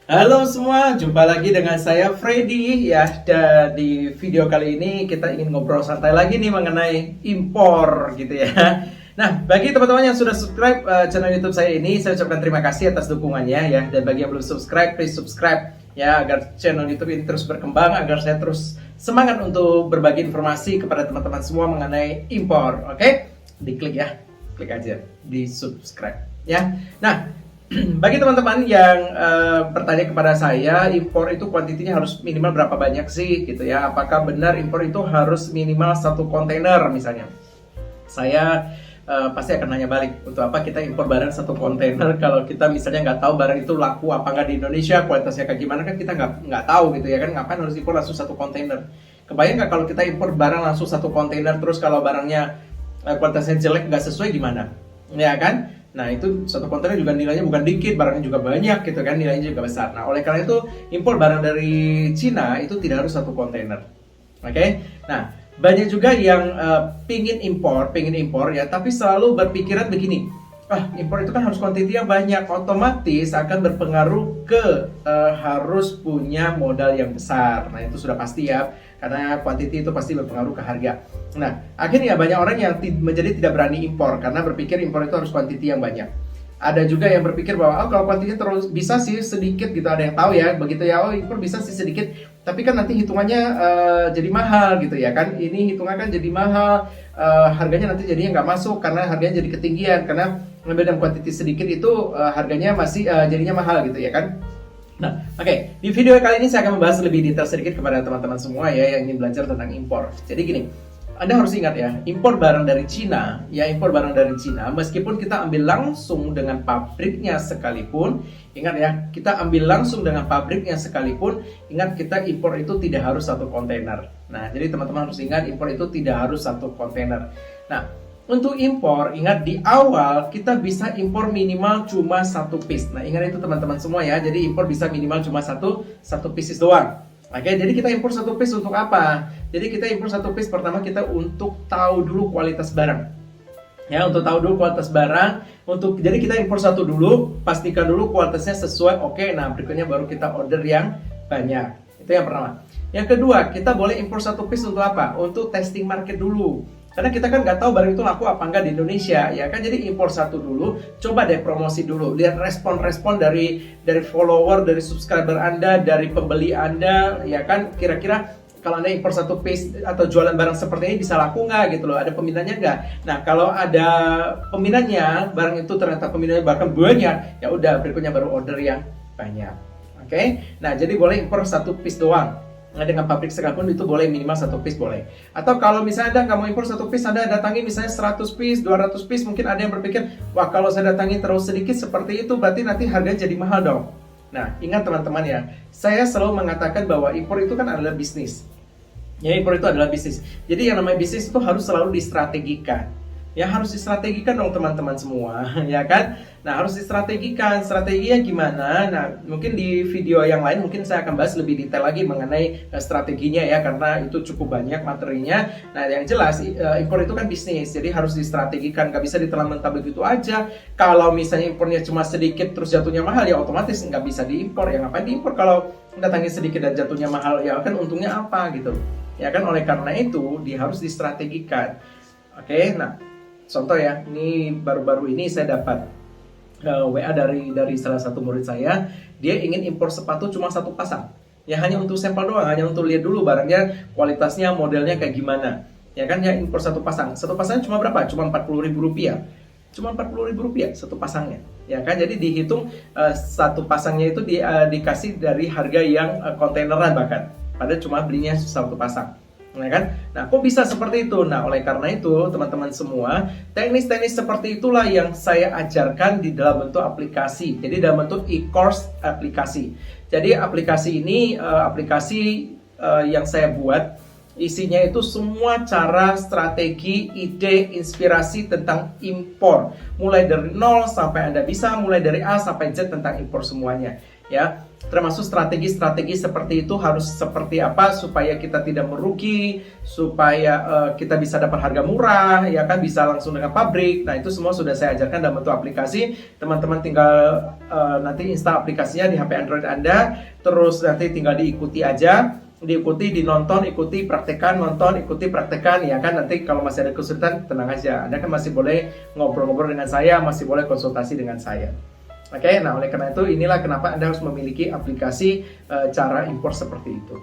Halo semua, jumpa lagi dengan saya Freddy ya. Dan di video kali ini kita ingin ngobrol santai lagi nih mengenai impor gitu ya. Nah, bagi teman-teman yang sudah subscribe channel YouTube saya ini, saya ucapkan terima kasih atas dukungannya ya. Dan bagi yang belum subscribe, please subscribe ya agar channel YouTube ini terus berkembang, agar saya terus semangat untuk berbagi informasi kepada teman-teman semua mengenai impor. Oke? Diklik ya, klik aja di subscribe ya. Nah, bagi teman-teman yang bertanya kepada saya, impor itu kuantitinya harus minimal berapa banyak sih gitu ya? Apakah benar impor itu harus minimal satu kontainer misalnya? Saya pasti akan nanya balik, untuk apa kita impor barang satu kontainer kalau kita misalnya nggak tahu barang itu laku apa nggak di Indonesia, kualitasnya kayak gimana kan kita nggak tahu gitu ya kan? Ngapain harus impor langsung satu kontainer? Kebayang nggak kalau kita impor barang langsung satu kontainer, terus kalau barangnya kualitasnya jelek nggak sesuai gimana? Ya kan? Nah itu satu kontainer juga nilainya bukan dikit, barangnya juga banyak gitu kan, nilainya juga besar. Nah oleh karena itu impor barang dari Cina itu tidak harus satu kontainer. Oke? Nah banyak juga yang pingin impor ya, tapi selalu berpikiran begini, impor itu kan harus kuantiti yang banyak, otomatis akan berpengaruh ke harus punya modal yang besar. Nah itu sudah pasti ya, karena kuantiti itu pasti berpengaruh ke harga. Nah akhirnya banyak orang yang menjadi tidak berani impor karena berpikir impor itu harus kuantiti yang banyak. Ada juga yang berpikir bahwa kalau kuantitinya terus bisa sih sedikit gitu, ada yang tahu ya begitu ya, impor bisa sih sedikit, tapi kan nanti hitungannya jadi mahal gitu ya kan, ini hitungan kan jadi mahal, harganya nanti jadinya nggak masuk karena harganya jadi ketinggian, karena ngambil dalam kuantiti sedikit itu harganya masih jadinya mahal gitu ya kan. Nah, oke. Di video kali ini saya akan membahas lebih detail sedikit kepada teman-teman semua ya yang ingin belajar tentang impor. Jadi gini, Anda harus ingat ya, impor barang dari Cina, meskipun kita ambil langsung dengan pabriknya sekalipun, ingat ya, kita ambil langsung dengan pabriknya sekalipun, ingat kita impor itu tidak harus satu kontainer. Nah, jadi teman-teman harus ingat impor itu tidak harus satu kontainer. Nah, untuk impor, ingat di awal kita bisa impor minimal cuma satu piece. Nah, ingat itu teman-teman semua ya. Jadi impor bisa minimal cuma satu pieces doang. Oke, jadi kita impor satu piece untuk apa? Jadi kita impor satu piece pertama kita untuk tahu dulu kualitas barang. Ya, untuk tahu dulu kualitas barang, jadi kita impor satu dulu, pastikan dulu kualitasnya sesuai. Oke, nah berikutnya baru kita order yang banyak. Itu yang pertama. Yang kedua, kita boleh impor satu piece untuk apa? Untuk testing market dulu. Karena kita kan nggak tahu barang itu laku apa enggak di Indonesia, ya kan? Jadi impor satu dulu, coba deh promosi dulu, lihat respon-respon dari follower, dari subscriber Anda, dari pembeli Anda, ya kan? Kira-kira kalau Anda impor satu piece atau jualan barang seperti ini bisa laku nggak gitu loh? Ada peminatnya nggak? Nah kalau ada peminatnya, barang itu ternyata peminatnya bahkan banyak, ya udah berikutnya baru order yang banyak. Oke? Nah jadi boleh impor satu piece doang. Nah, dengan pabrik sekalipun itu boleh minimal satu piece boleh. Atau kalau misalnya Anda nggak mau impor satu piece, Anda datangi misalnya 100 piece, 200 piece, mungkin ada yang berpikir, wah kalau saya datangi terlalu sedikit seperti itu, berarti nanti harganya jadi mahal dong. Nah, ingat teman-teman ya, saya selalu mengatakan bahwa impor itu kan adalah bisnis. Ya, impor itu adalah bisnis. Jadi yang namanya bisnis itu harus selalu distrategikan. Ya harus distrategikan dong teman-teman semua, ya kan? Nah harus distrategikan, strateginya gimana? Nah mungkin di video yang lain mungkin saya akan bahas lebih detail lagi mengenai strateginya ya, karena itu cukup banyak materinya. Nah yang jelas impor itu kan bisnis, jadi harus distrategikan, nggak bisa ditelan mentah begitu aja. Kalau misalnya impornya cuma sedikit terus jatuhnya mahal, ya otomatis nggak bisa diimpor. Ya ngapain diimpor kalau datangnya sedikit dan jatuhnya mahal? Ya kan untungnya apa gitu? Ya kan oleh karena itu dia harus distrategikan. Oke, nah contoh ya, ini baru-baru ini saya dapat WA dari salah satu murid saya, dia ingin impor sepatu cuma satu pasang. Ya hanya untuk sampel doang, hanya untuk lihat dulu barangnya, kualitasnya, modelnya kayak gimana. Ya kan, ya impor satu pasang. Satu pasang cuma berapa? Cuma Rp40.000. Cuma Rp40.000 satu pasangnya. Ya kan, jadi dihitung satu pasangnya itu dikasih dari harga yang kontaineran bahkan. Padahal cuma belinya satu pasang. Nah kan, nah kok bisa seperti itu? Nah oleh karena itu teman-teman semua, teknis-teknis seperti itulah yang saya ajarkan di dalam bentuk aplikasi. Jadi dalam bentuk e-course aplikasi. Jadi aplikasi ini yang saya buat, isinya itu semua cara, strategi, ide, inspirasi tentang impor. Mulai dari nol sampai Anda bisa, mulai dari A sampai Z tentang impor semuanya. ya. Termasuk strategi-strategi seperti itu harus seperti apa supaya kita tidak merugi, supaya kita bisa dapat harga murah, ya kan, bisa langsung dengan pabrik. Nah, itu semua sudah saya ajarkan dalam bentuk aplikasi. Teman-teman tinggal nanti install aplikasinya di HP Android Anda, terus nanti tinggal diikuti aja, diikuti, dinonton, ikuti, praktekkan, nonton, ikuti, praktekkan, ya kan. Nanti kalau masih ada kesulitan, tenang aja, Anda kan masih boleh ngobrol-ngobrol dengan saya, masih boleh konsultasi dengan saya. Oke, nah oleh karena itu inilah kenapa Anda harus memiliki aplikasi cara impor seperti itu.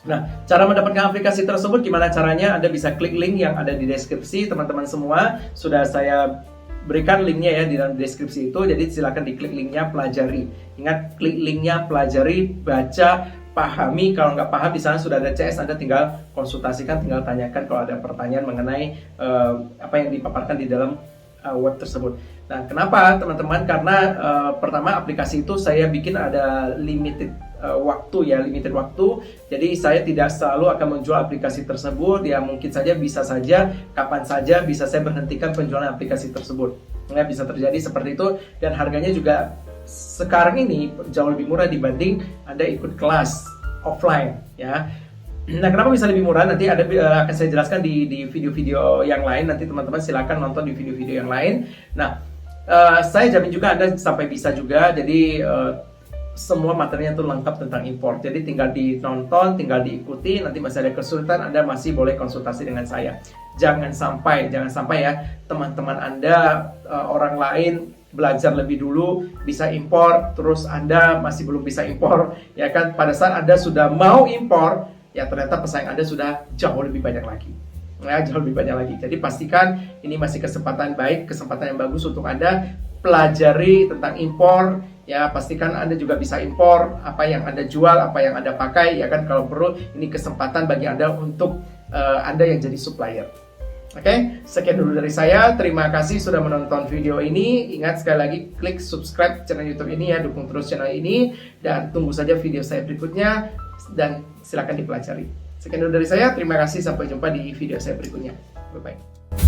Nah, cara mendapatkan aplikasi tersebut gimana caranya? Anda bisa klik link yang ada di deskripsi, teman-teman semua. Sudah saya berikan linknya ya di dalam deskripsi itu, jadi silakan diklik linknya, pelajari. Ingat, klik linknya, pelajari, baca, pahami. Kalau nggak paham di sana sudah ada CS, Anda tinggal konsultasikan, tinggal tanyakan kalau ada pertanyaan mengenai apa yang dipaparkan di dalam web tersebut. Nah, kenapa teman-teman? Karena pertama, aplikasi itu saya bikin ada limited waktu ya, limited waktu. Jadi saya tidak selalu akan menjual aplikasi tersebut. Ya mungkin saja, bisa saja, kapan saja bisa saya berhentikan penjualan aplikasi tersebut. Ya, bisa terjadi seperti itu, dan harganya juga sekarang ini jauh lebih murah dibanding Anda ikut kelas offline ya. Nah, kenapa bisa lebih murah? Nanti akan saya jelaskan di video-video yang lain. Nanti teman-teman silakan nonton di video-video yang lain. Nah, saya jamin juga Anda sampai bisa juga. Jadi semua materinya itu lengkap tentang impor. Jadi tinggal ditonton, tinggal diikuti. Nanti masih ada kesulitan, Anda masih boleh konsultasi dengan saya. Jangan sampai ya teman-teman Anda, orang lain belajar lebih dulu bisa impor, terus Anda masih belum bisa impor, ya kan? Pada saat Anda sudah mau impor, ya ternyata pesaing Anda sudah jauh lebih banyak lagi. Ya, jauh lebih banyak lagi. Jadi pastikan ini masih kesempatan baik, kesempatan yang bagus untuk Anda pelajari tentang impor. Ya, pastikan Anda juga bisa impor apa yang Anda jual, apa yang Anda pakai, ya kan. Kalau perlu, ini kesempatan bagi Anda untuk Anda yang jadi supplier. Oke, sekian dulu dari saya. Terima kasih sudah menonton video ini. Ingat sekali lagi, klik subscribe channel YouTube ini ya, dukung terus channel ini, dan tunggu saja video saya berikutnya, dan silakan dipelajari. Sekian dulu dari saya. Terima kasih, sampai jumpa di video saya berikutnya. Bye bye.